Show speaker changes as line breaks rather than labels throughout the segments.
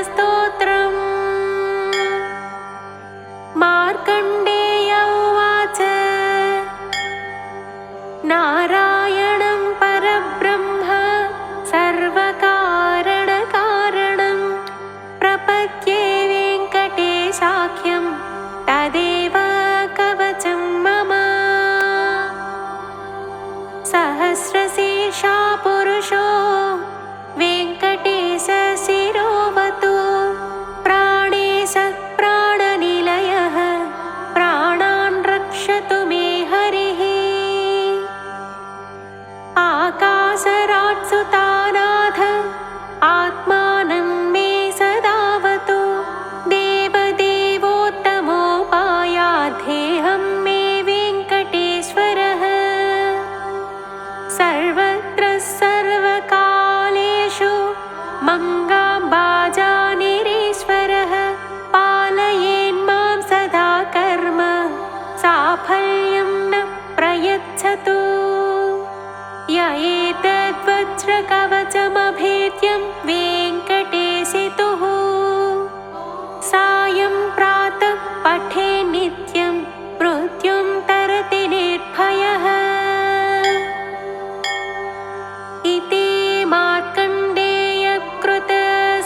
स्तोत्रम्। मार्कण्डेय उवाच नारायणं परब्रह्म सर्वकारणकारणं प्रपद्ये वेङ्कटेशाख्यं तदेव कवचं मम। सहस्रशीर्षा पुरुषो वेङ्कटेशशिरोवतु प्राणेशः प्राणनिलयः प्राणान् रक्षतु मे हरिः। आकाशराट्सुतानाथ आत्मानं मे सदावतु देवदेवोत्तमोपायाद्धेहं मे वेङ्कटेश्वरः। सर्वत्र सर्वकालेषु मङ्गाम्बाजानिरीश्वरः पालयेन्मां सदा कर्म साफल्यं न प्रयच्छतु। य एतद्वज्रकवचमभेद्यं वेङ्कटेशितुः सायं प्रातः पठे नित्यं मृत्युं तरति निर्भयः। इति मार्कण्डेयकृत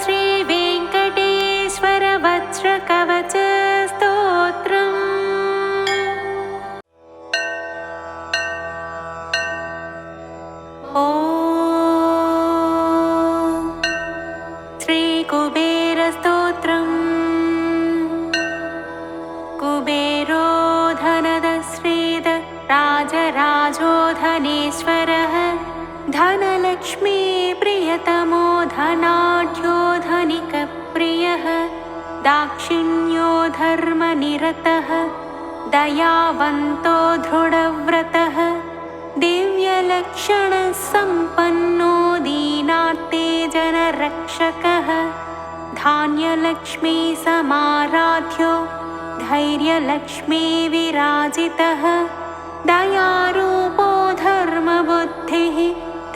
श्रीवेङ्कटेश्वर वज्रकवच स्तोत्रम्। ॐ श्रीकुबेरस्तोत्रम्। कुबेरो धनदश्रीद राजराजो धनेश्वरः धनलक्ष्मी प्रियतमो धनाढ्यो धनिकप्रियः दाक्षिण्यो धर्मनिरतः दयावन्तो दृढव्रतः दिव्यलक्षणसम्पन्नो दीनार्ते जनरक्षकः धान्यलक्ष्मी समाराध्यो धैर्यलक्ष्मी विराजितः दयारूपो धर्मबुद्धिः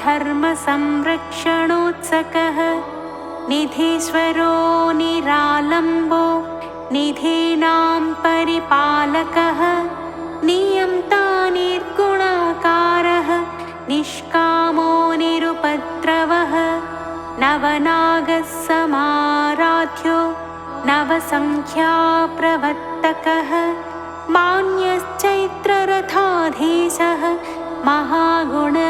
धर्मसंरक्षणोत्सकः निधीश्वरो निरालम्बो निधीनां परिपालकः नियन्ता निर्गुणाकारः निष्कामो निरुपद्रवः नवनागः समाराध्यो नवसङ्ख्याप्रवर्तकः मान्यश्चैत्ररथाधीशः महागुणगणान्वितः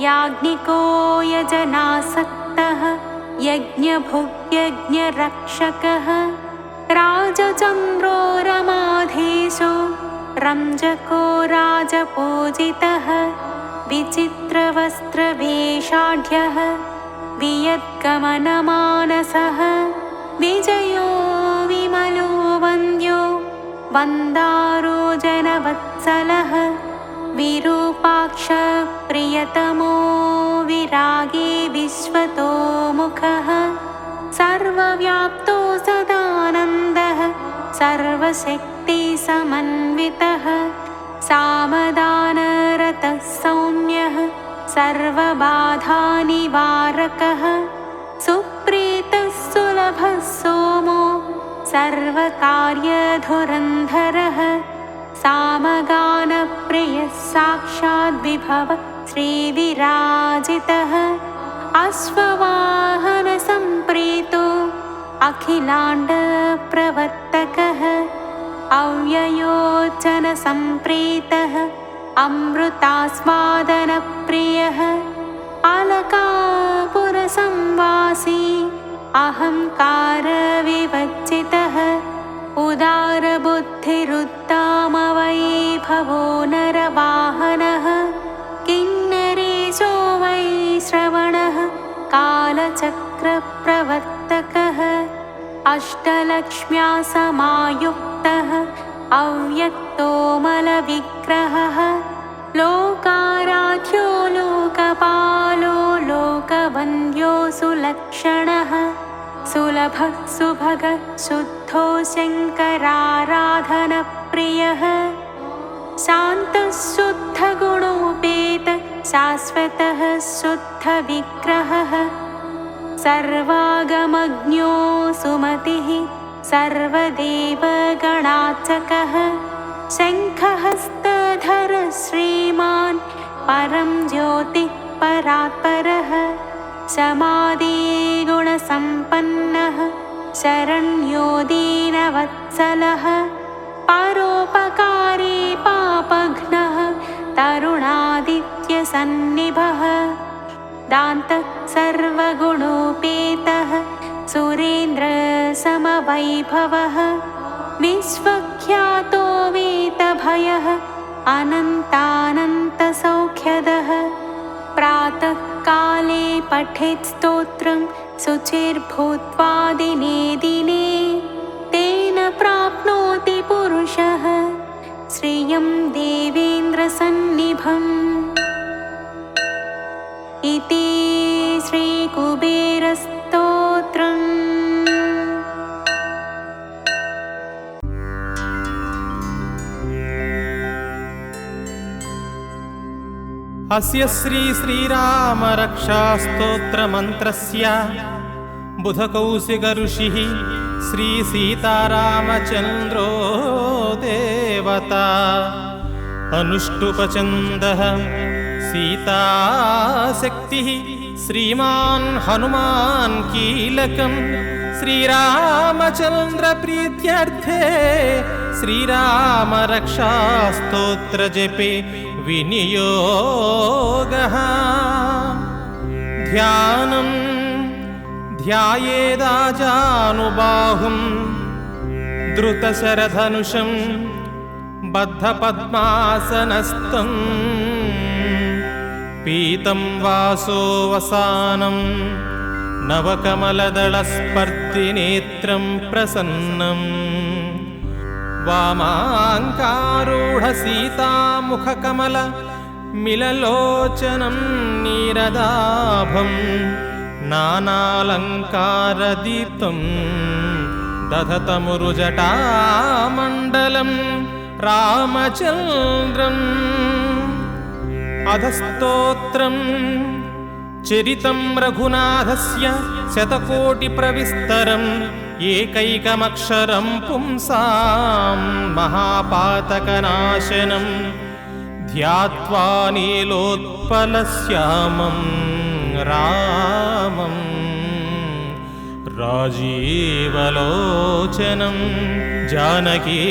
याज्ञिको यजनासक्तः यज्ञभुग्यज्ञरक्षकः राजचन्द्रो रमाधीशो रंजको राजपूजितः विचित्रवस्त्रवेषाढ्यः वियद्गमनमानसः विजयो विमलो वन्द्यो वन्दारो जनवत्सलः विरूपाक्ष प्रियतमो विरागी विश्वतोमुखः सर्वव्याप्तो सदानन्दः सर्वशक्तिसमन्वितः सामदानरतः सौम्यः सर्वबाधानिवारकः सुप्रीतः सुलभः सोमो सर्वकार्यधुरन्धरः सामगानप्रियः साक्षाद्विभव श्रीविराजितः अश्ववाहनसम्प्रीतो अखिलाण्डप्रवर्तकः अव्ययोजनसम्प्रीतः अमृतास्वादनप्रियः अलकापुरसंवासी अहङ्कारविवर्जितः उदारबुद्धिरुत्तमवैभवो नरवाहनः किन्नरेशो वै श्रवणः कालचक्रप्रवर्तकः अष्टलक्ष्म्या समायुक्तः अव्यक्तोमलविग्रहः लोकाराध्यो लोकपालो लोकवन्द्यो सुलक्षणः सुलभः सुभगः शुद्धो शङ्कराराधनप्रियः शान्तः शुद्धगुणोपेतः शाश्वतः शुद्धविग्रहः सर्वागमज्ञो सुमतिः सर्वदेवगणात्मकः शङ्खहस्तधर श्रीमान् परं ज्योतिः परात्परः समाधिगुणसम्पन्नः शरण्यो दीनवत्सलः परोपकारी पापघ्नः तरुणादित्यसन्निभः दान्तः सर्वगुणोपेतः सुरेन्द्रसमवैभवः विश्वख्यातो वेतभयः अनन्तानन्तसौख्यदः प्रातःकाले पठेत् स्तोत्रं शुचिर्भूत्वा दिने दिने तेन प्राप्नोति पुरुषः श्रियं देवेन्द्रसन्निभम् इति श्रीकुबेरस्तोत्रम्।
अस्य श्रीरामरक्षास्तोत्रमन्त्रस्य बुधकौशिकऋषिः श्रीसीतारामचन्द्रो देवता अनुष्टुपचन्दः सीताशक्तिः श्रीमान् हनुमान् कीलकं श्रीरामचन्द्रप्रीत्यर्थे श्रीरामरक्षास्तोत्रजपे विनियोगः ध्यानं ध्यायेदाजानुबाहुं द्रुतशरधनुषं बद्धपद्मासनस्थं पीतं वासो वसानं नवकमलदलस्पर्धिनेत्रं प्रसन्नं वामाङ्कारूढसीतामुखकमल मिललोचनं नीरदाभं नानालङ्कारदीप्तं दधतमुरुजटामण्डलं रामचन्द्रम् अधस्तोत्रं चरितं रघुनाथस्य शतकोटिप्रविस्तरम् एकैकमक्षरं पुंसां महापातकनाशनं ध्यात्वा नीलोत्पलश्यामं रामं राजीवलोचनं जानकी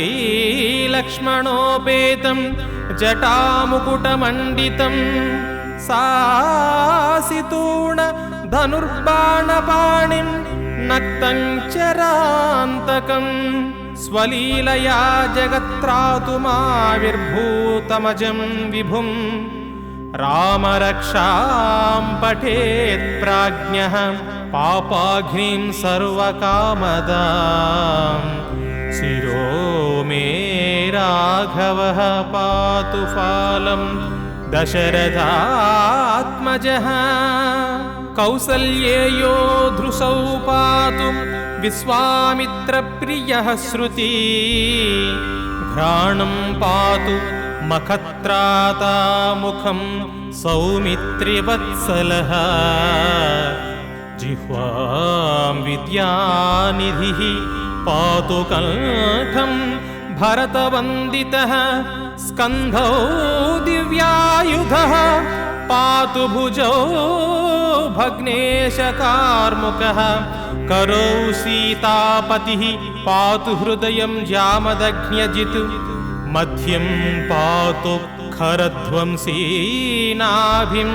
लक्ष्मणोपेतं जटामुकुटमण्डितं सासितूण धनुर्बाणपाणिं नक्तं चरान्तकं स्वलीलया जगत्त्रातुमाविर्भूतमजं विभुं रामरक्षां पठेत् प्राज्ञः पापाघ्निं सर्वकामदां शिरो मे राघवः पातु फालं दशरथात्मजः कौसल्येयो धृसौ पातु विश्वामित्रप्रियः श्रुति घ्राणं पातु मखत्रातामुखं सौमित्रिवत्सलः जिह्वां विद्यानिधिः पातु कण्ठं भरतवन्दितः स्कन्धौ दिव्यायुधः पातु भुजौ भग्नेशकार्मुकः करौ सीतापतिः पातु हृदयं जामदग्न्यजित् मध्यं पातु खरध्वंसी नाभिं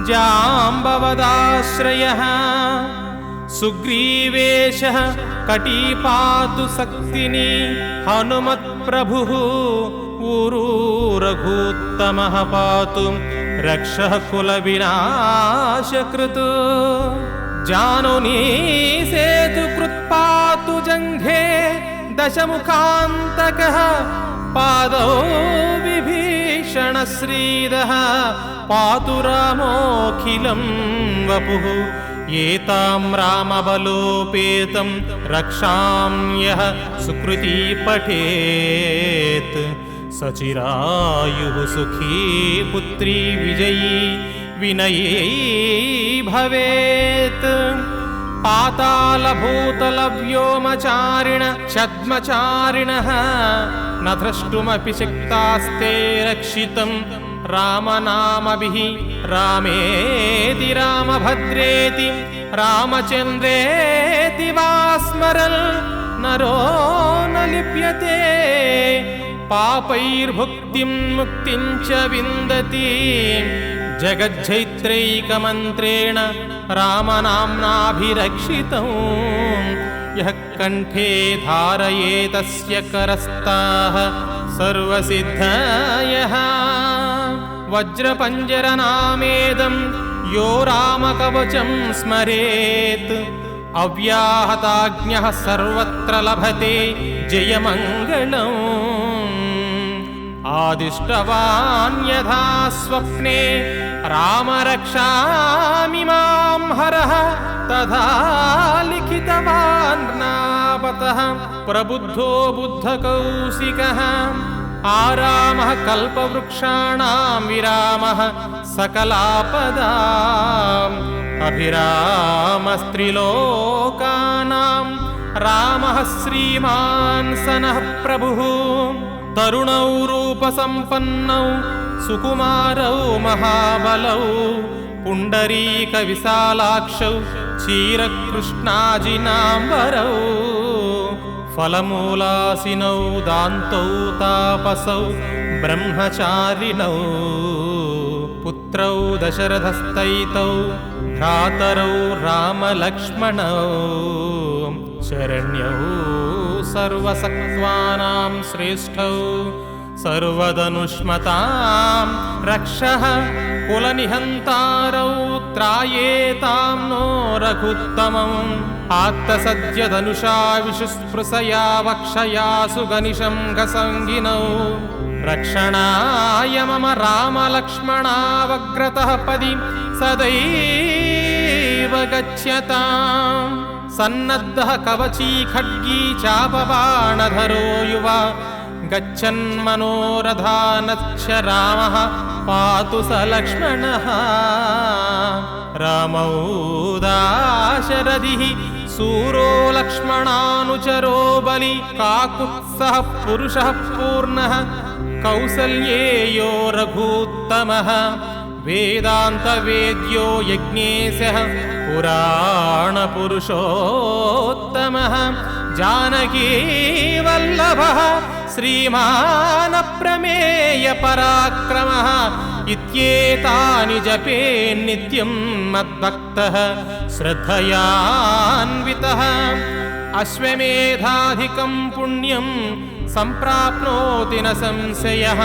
जाम्बवदाश्रयः सुग्रीवेशः कटी पातु शक्तिनी हनुमत्प्रभुः ऊरू रघूत्तमः पातु रक्षः कुलविनाशकृत् जानुनी सेतुकृत् पातु जङ्घे दशमुखान्तकः पादौ विभीषणश्रीदः पातु रामोऽखिलं वपुः एतां रामबलोपेतं रक्षां यः सुकृती पठेत् सचिरायुः सुखी पुत्री विजयी विनयी भवेत् पातालभूतलव्योमचारिण छद्मचारिणः न द्रष्टुमपि शक्तास्ते रक्षितं रामनामभिः रामेति रामभद्रेति रामचन्द्रेति वा स्मरन् नरो न लिप्यते पापैर्भुक्तिं मुक्तिं च विन्दति जगज्जैत्रैकमन्त्रेण रामनाम्नाभिरक्षितं यः कण्ठे धारयेतस्य करस्ताः सर्वसिद्धयः वज्रपञ्जरनामेदं यो रामकवचं स्मरेत् अव्याहताज्ञः सर्वत्र लभते जयमङ्गलम् आदिष्टवान् यथा स्वप्ने राम रक्षामि मां हरः तथा लिखितवान् नापतः प्रबुद्धो बुद्धकौशिकः आरामः कल्पवृक्षाणां विरामः सकलापदाम् अभिरामस्त्रिलोकानां रामः श्रीमान् सनः प्रभुः तरुणौ रूपसम्पन्नौ सुकुमारौ महाबलौ पुण्डरीकविशालाक्षौ क्षीरकृष्णाजिनाम्बरौ फलमूलासिनौ दान्तौ तापसौ ब्रह्मचारिणौ पुत्रौ दशरथस्तैतौ भ्रातरौ रामलक्ष्मणौ शरण्यौ सर्वसत्त्वानां श्रेष्ठौ सर्वदनुष्मतां रक्षः कुलनिहन्तारौ त्रायेतां नो रघुत्तमम् आत्तसद्यधनुषा विशुस्पृशया वक्षया सुगनिशं गसङ्गिनौ रक्षणाय मम रामलक्ष्मणावग्रतः पदि सदैव गच्छताम् सन्नद्धः कवची खड्गी चापबाणधरो युवा गच्छन्मनोरथानच्च रामः पातु स लक्ष्मणः रामौ दाशरथिः सूरो लक्ष्मणानुचरो बलि काकुत्सः पुरुषः पूर्णः कौसल्येयो रघूत्तमः वेदान्तवेद्यो यज्ञेशः पुराणपुरुषोत्तमः जानकी वल्लभः श्रीमान् प्रमेयपराक्रमः इत्येतानि जपे नित्यं मद्भक्तः श्रद्धयान्वितः अश्वमेधाधिकं पुण्यं सम्प्राप्नोति न संशयः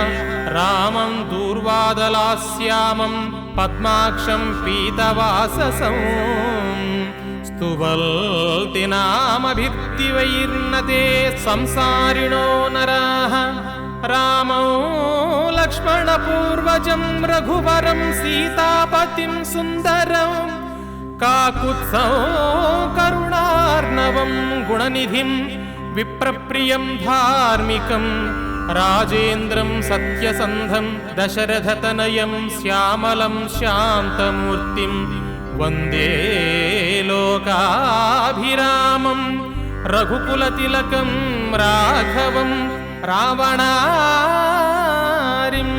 रामं दूर्वादलास्यामं पद्माक्षं पीतवाससं स्तुवल्ति नामभिर्दिवैर्नते संसारिणो नराः रामौ लक्ष्मणपूर्वजं रघुवरं सीतापतिं सुन्दरं काकुत्सौ करुणार्णवं गुणनिधिं विप्रप्रियं धार्मिकं राजेन्द्रं सत्यसन्धं दशरथतनयं श्यामलं शान्तमूर्तिं वन्दे लोकाभिरामं रघुकुलतिलकं राघवं रावणारिं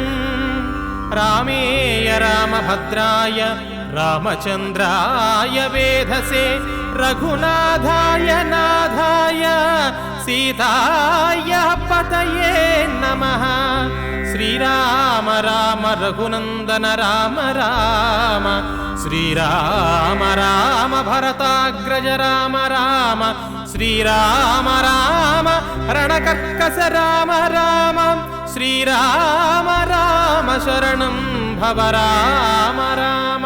रामेय रामभद्राय रामचन्द्राय वेधसे रघुनाथाय नाथाय सीताय पतये नमः श्रीराम राम रघुनन्दन राम राम श्रीराम राम भरताग्रज राम राम श्रीराम राम रणकर्कश राम राम श्रीराम राम शरणं भव राम राम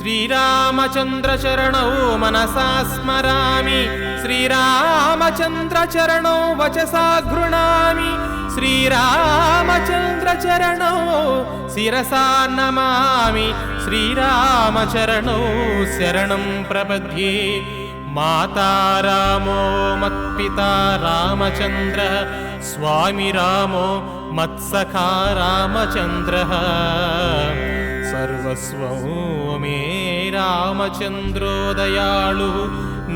श्रीरामचन्द्रचरणौ मनसा स्मरामि श्रीरामचन्द्रचरणौ वचसा गृह्णामि श्रीरामचन्द्रचरणौ शिरसा नमामि श्रीरामचरणौ शरणं प्रपद्ये माता रामो मत्पिता रामचन्द्रः स्वामी रामो मत्सखा रामचन्द्रः सर्वस्वं मे रामचन्द्रो दयालुः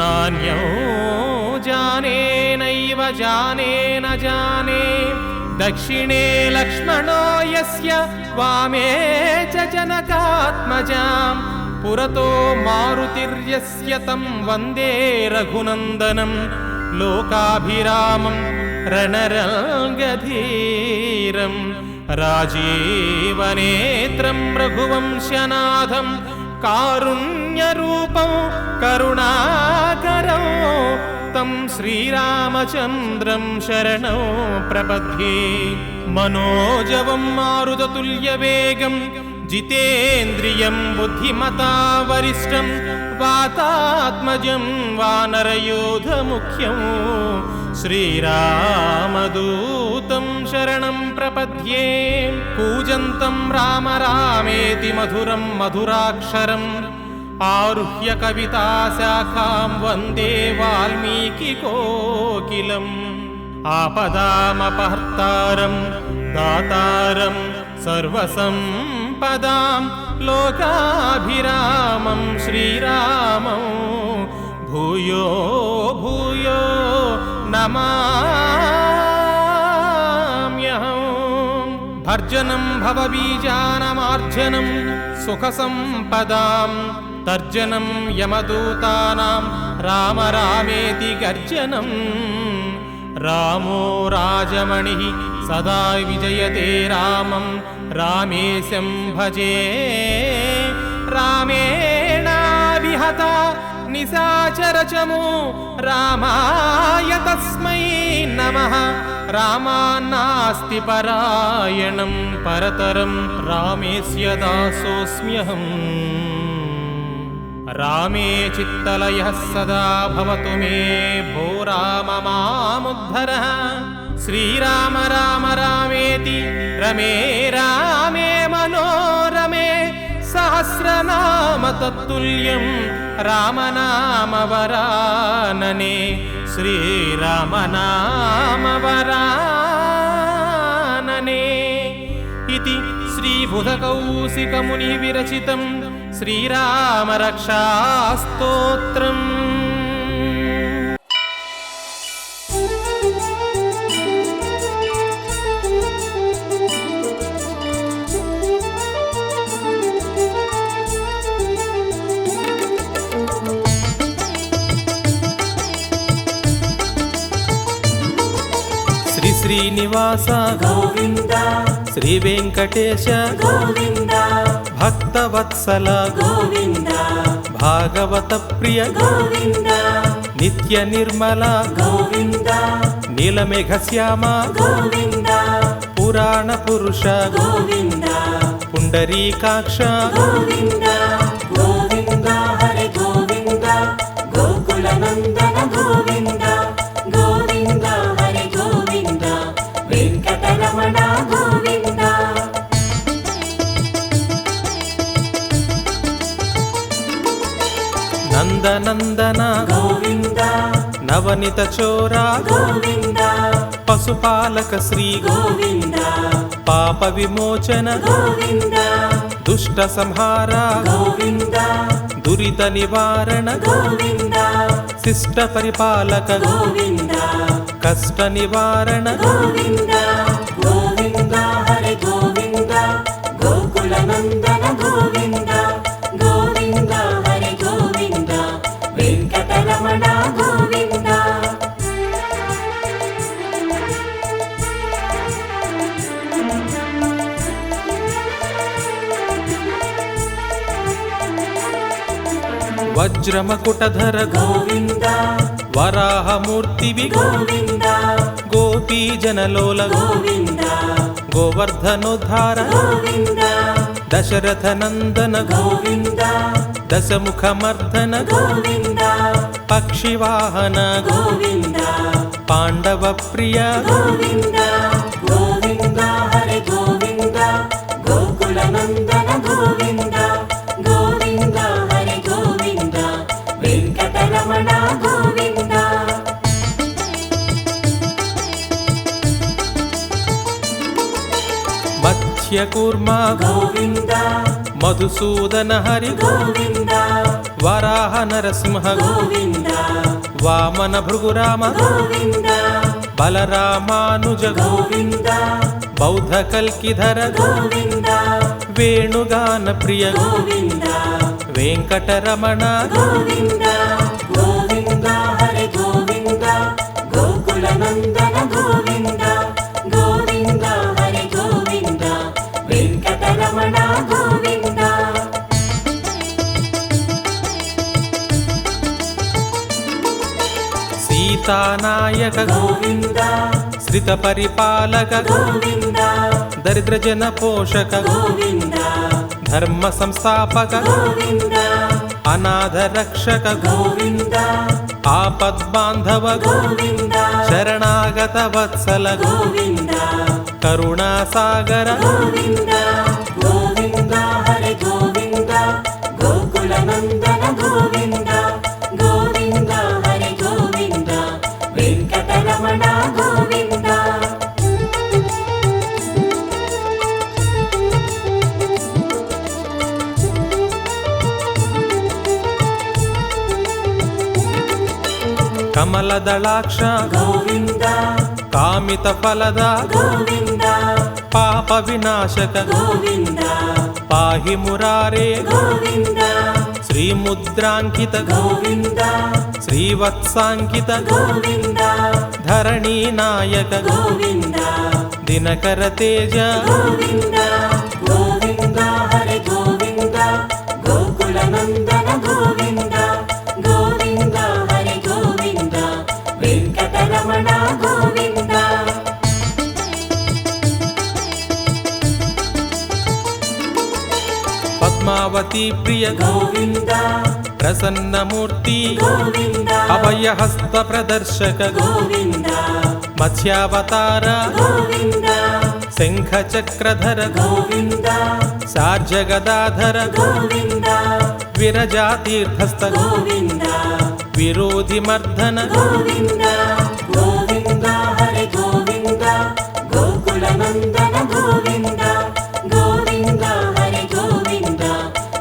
नान्यो जाने नैव जाने न जाने दक्षिणे लक्ष्मणो यस्य वामे च जनकात्मजाम् पुरतो मारुतिर्यस्य तं वन्दे रघुनन्दनं लोकाभिरामं रणरङ्गधीरं राजीवनेत्रं रघुवंशनाथं कारुण्यरूपं करुणाकरं तं श्रीरामचन्द्रं शरणं प्रपद्ये मनोजवं मारुततुल्यवेगं जितेन्द्रियं बुद्धिमता वरिष्ठं वातात्मजं वानरयोधमुख्यं श्रीरामदूतं शरणं प्रपद्ये कूजन्तं राम रामेति मधुरं मधुराक्षरम् आरुह्य कविताशाखां वन्दे वाल्मीकिकोकिलम् आपदामपहर्तारं दातारं सर्वसम्पदां लोकाभिरामं श्रीरामं भूयो भूयो नमाम्यहम् भर्जनं भवबीजानामार्जनं सुखसम्पदां तर्जनं यमदूतानां राम रामेति गर्जनं रामो राजमणिः सदा विजयते रामं रामेशं भजे रामेणाभिहता निशाचरचमो रामाय तस्मै नमः रामान्नास्ति परायणं परतरं रामेस्य दासोऽस्म्यहम् रामे चित्तलयः सदा भवतु मे भो राम मामुद्धरः श्रीराम राम रामेति रमे रामे मनोरमे सहस्रनाम तत्तुल्यं रामनामवरानने श्रीरामनामवरानने इति श्रीबुधकौशिकमुनिविरचितं श्रीरामरक्षास्तोत्रम्। श्रीनिवास
गोविन्द
श्री वेंकटेश
गोविन्द
भक्तवत्सल
गोविन्द
भागवत प्रिय
गोविन्द
नित्य निर्मल
गोविन्द
नीलमेघश्याम
गोविन्द
पुराण पुरुष
गोविन्द
पुंडरीकाक्ष
गोविन्द गोविन्द हरे गोविन्द गोकुलनन्दन गोविन्द गोविन्द हरे गोविन्द वेङ्कटरमण गोविन्द
नंदनंदन
गोविन्द
नवनीत चोरा
गोविन्द
पशुपालक श्री
गोविन्द
पाप विमोचन
गोविन्द
दुष्ट संहार
गोविन्द
दुरित निवारण
गोविन्द
शिष्ट परिपालक
गोविन्द
कष्ट निवारण
गोविन्द गोविन्द हरे गोविन्द गोकुलनन्दन गोविन्द गोविन्द हरे गोविन्द वेङ्कटरमण गोविन्द
वज्रमकुटधर
गोविन्द
वराहमूर्ति
गोविन्द
गोपी जनलोल
गोविन्द
गोवर्धनोद्धार
गोविन्द
दशरथ नंदन
गोविन्द
दशमुखमर्दन
गोविन्द
पक्षिवाहन
गोविन्द
पांडव प्रिय
गोविन्द गोविन्द हरे गोविन्द गोकुलनन्दन गोविन्द गोविन्द हरे गोविन्द वेङ्कटरमण गोविन्द
మత్స్యకూర్మ
గోవింద
మధుసూదన హరి
గోవింద
వరాహ నరసింహ
గోవింద
వామన భృగురామ
గోవింద
బలరామానుజ
గోవింద
బౌద్ధ కల్కిధర
గోవింద
వేణుగాన ప్రియ
గోవింద
వెంకటరమణ
గోవింద గోవింద హరి గోవింద గోకుల నందన గోవింద గోవింద హరి గోవింద వెంకటరమణ గోవింద
సీతానాయక
గోవింద
శ్రిత పరిపాలక
గోవింద
దరిద్ర జన పోషక
గోవింద
ధర్మ సంస్థాపక
గోవింద
అనాథ రక్షక
గోవింద
ఆపద్బాంధవ
గోవింద
శరణాగత వత్సల
గోవింద
కరుణాసాగర
గోవింద గోవింద హరి గోవింద గోకుల నందన గోవింద గోవింద హరి గోవింద వెంకటరమణ గోవింద
కమలదళాక్ష
గోవింద
కామిత ఫలద
గోవింద
పాప వినాశక
గోవింద
పాహి మురారే
గోవింద
శ్రీముద్రాంకిత
గోవింద
శ్రీవత్సాంకిత
గోవింద
ధరణీ నాయక
గోవింద
దినకర తేజ
గోవింద గోవింద హరి గోవింద గోకుల నందన గోవింద గోవింద హరి గోవింద వెంకటరమణ గోవింద
పద్మావతి ప్రియ
గోవింద
ప్రసన్నమూర్తి
గోవింద
అభయహస్త ప్రదర్శక
గోవింద
మత్స్యావతార
గోవింద
శంఖ చక్రధర
గోవింద
సార్జగదాధర
గోవింద
విరజాతీర్థస్థ
గోవింద
విరోధి మర్దన
గోవింద గోవింద హరి గోవింద గోకుల నందన గోవింద గోవింద హరి గోవింద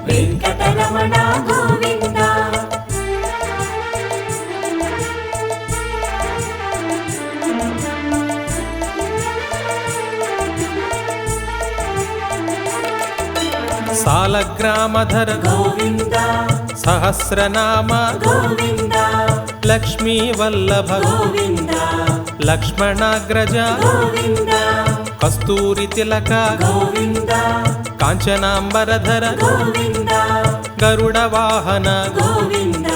వెంకటరమణ గోవింద
సాలగ్రామధర
గోవింద
సహస్రనామ
గోవింద
లక్ష్మీ వల్లభ
గోవింద
లక్ష్మణాగ్రజ
గోవింద
కస్తూరి తిలక
గోవింద
కాంచనాంబరధర
గోవింద
గరుడ వాహన
గోవింద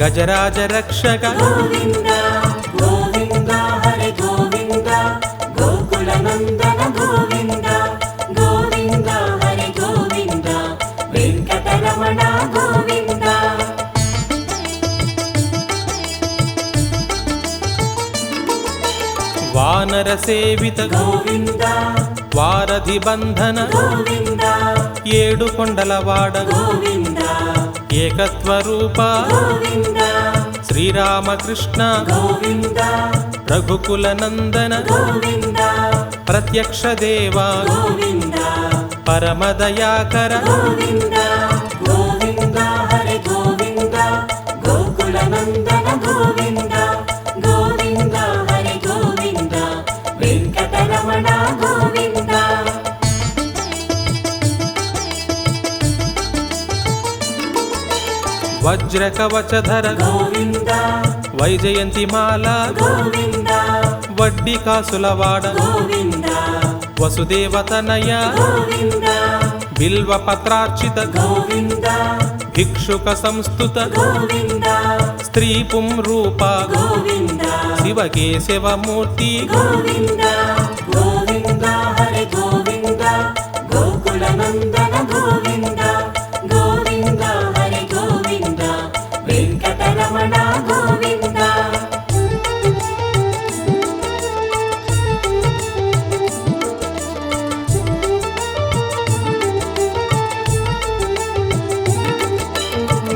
గజరాజ రక్షక
గోవింద గోవింద హరి గోవింద గోకుల నందన గోవింద గోవింద హరి గోవింద వెంకటరమణ గోవింద
వానర సేవిత
గోవింద
వారధి బంధన
గోవింద
ఏడు కొండలవాడ
గోవింద
ఏకత్వరూప
గోవింద
శ్రీరామకృష్ణ
గోవింద
రఘుకుల నందన
గోవింద
ప్రత్యక్ష దేవ
గోవింద
పరమదయాకర
గోవింద గోవింద హరి గోవింద గోకుల నందన గోవింద గోవింద హరి గోవింద వెంకటరమణ గోవింద
వజ్ర కవచధర
గోవింద
వైజయంతి మాల
గోవింద
వడ్డీ కాసులవాడ
గోవింద
వసుదేవతనయ
గోవింద
బిల్వ పత్రార్చిత
గోవింద
భిక్షుక సంస్థుత
గోవింద
స్త్రీ పుంరూప
గోవింద
శివకేశవమూర్తి
గోవింద గోవింద హరి గోవింద గోకుల నందన గోవింద గోవింద హరి గోవింద వెంకటరమణ గోవింద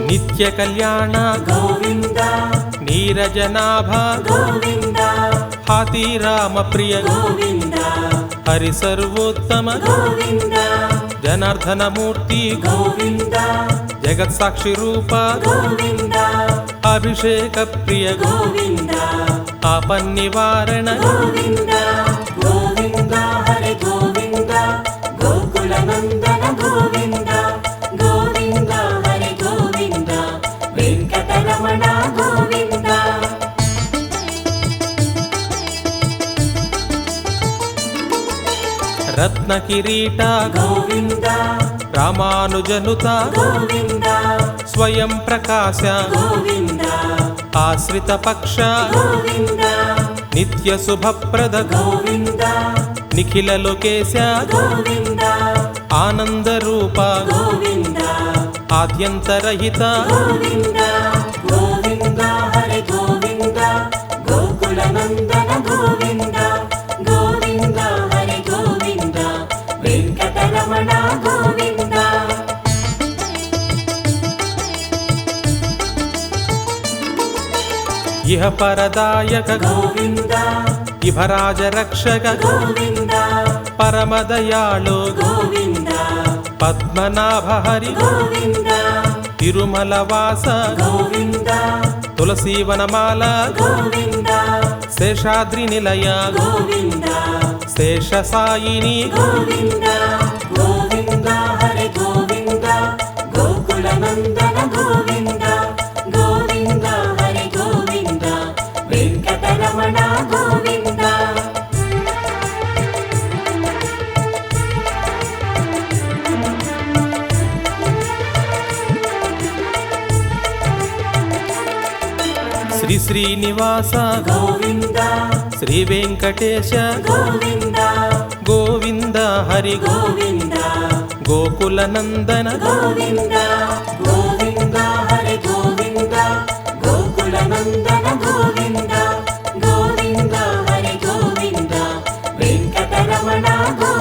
నిత్య కళ్యాణ
గోవింద
నీరజనాభ
గోవింద
హాతీరామ ప్రియ
గోవింద
హరి సర్వోత్తమ
గోవింద
జనార్దనమూర్తి
గోవింద
జగత్సాక్షి రూప
గోవింద
అభిషేక ప్రియ
గోవింద
ఆపన్నివారణ
గోవింద గోవింద హరి గోవింద గోకుల నందన గోవింద గోవింద హరి గోవింద వెంకటరమణ గోవింద
రత్న కిరీట
గోవింద
రామానుజనుత
గోవింద
స్వయం ప్రకాశ
గోవింద
ఆశ్రిత పక్ష
గోవింద
నిత్య శుభప్రద
గోవింద
నిఖిల లోకేశ
గోవింద
ఆనంద రూప
గోవింద
ఆద్యంతరహిత
గోవింద గోవింద హరి గోవింద గోకుల నందన గోవింద గోవింద హరి గోవింద వెంకటరమణ గోవింద
ఇహ పరదాయక
గోవింద
ఇభరాజ రక్షక
గోవింద
పరమదయాళో
గోవింద
పద్మనాభ హరి
గోవింద
తిరుమల వాస
గోవింద
తులసీవనమాల
గోవింద
శేషాద్రి నిలయ
గోవింద
శేష సాయిని
గోవింద గోవింద హరి గోవింద గోకుల నందన గోవింద గోవింద హరి గోవింద వెంకటరమణ గోవింద
శ్రీ శ్రీనివాస
గోవింద
శ్రీ వెంకటేశ
గోవింద
గోవింద హరి
గోవింద
గోకుల నందన
గోవింద గోవింద హరి గోవింద గోకుల నందన గోవింద గోవింద హరి గోవింద వెంకటరమణ గోవింద